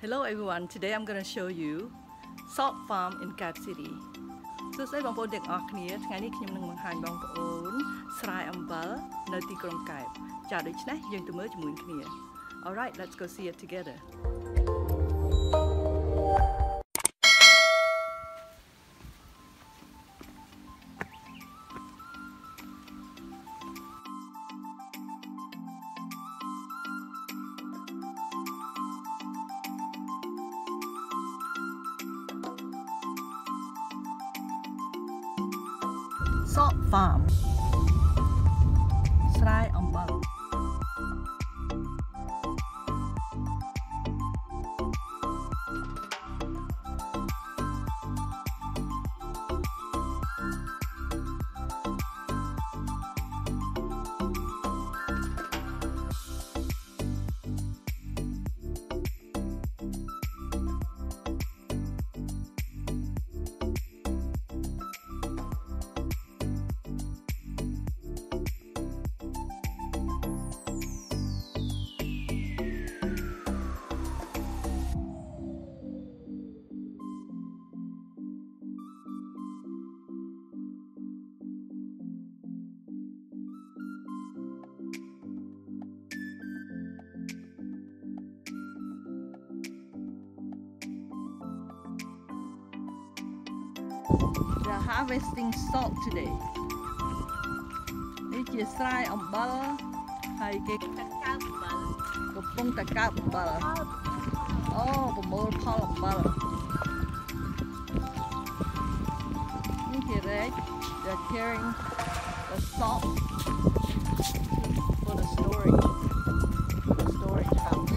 Hello everyone, today I'm going to show you salt farm in Cap City. So todayបងប្អូនទាំងអស់គ្នាថ្ងៃនេះខ្ញុំនឹងបង្ហាញបងប្អូនស្រែអំបិលនៅទីក្រុងកែបចា៎ដូច្នេះយើងទៅមើលជាមួយគ្នា Alright, let's go see it together. Salt farm ស្រែអំបិល They're harvesting salt today. នេះជាស្រែអំបិលហើយគេកំពុងតែកើបអំបិលអូប្រមូលផលអំបិលនេះជារែក They're carrying the salt for the storage house.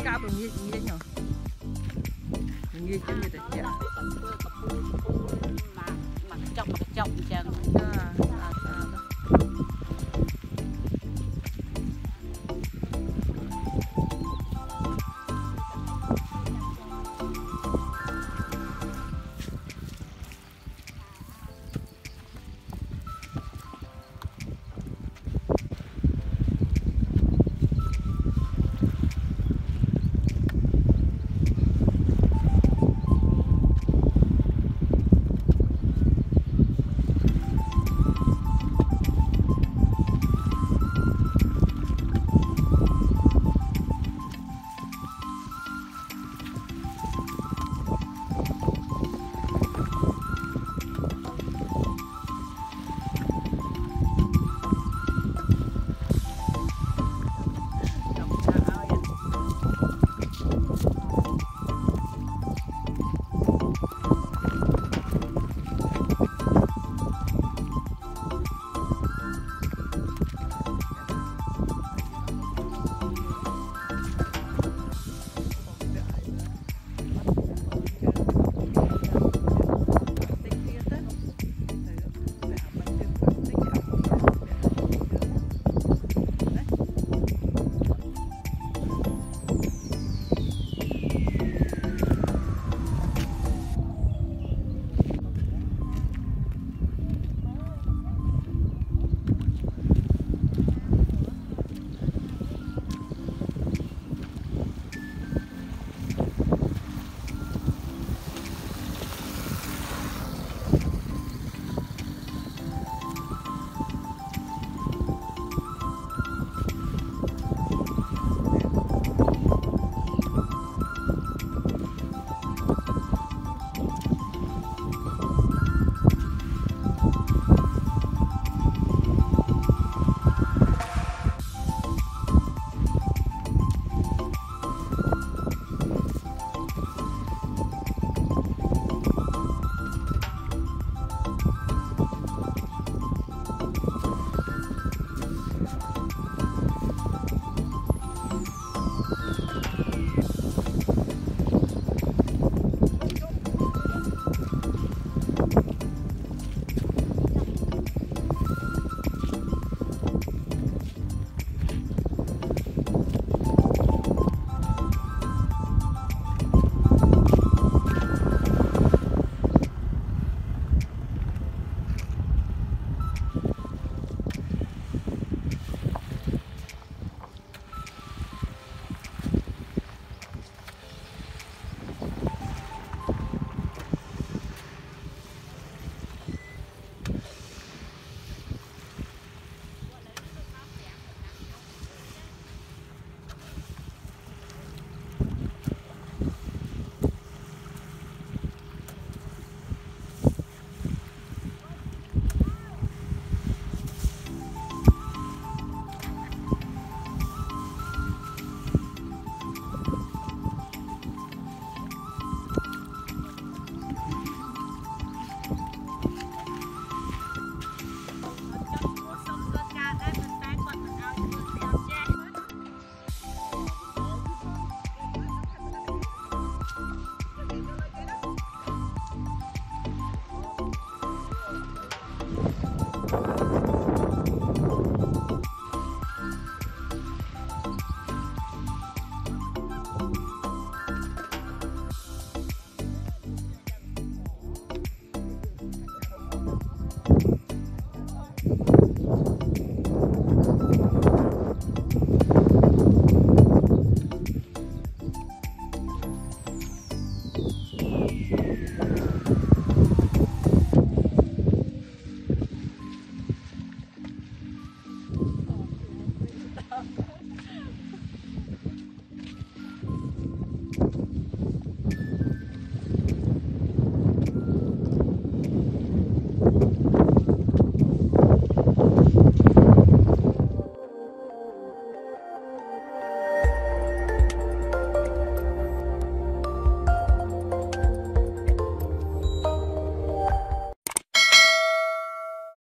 Cáp là nghiêng nhở, nghiêng chân như thế nhỉ? Mặc chọc chân.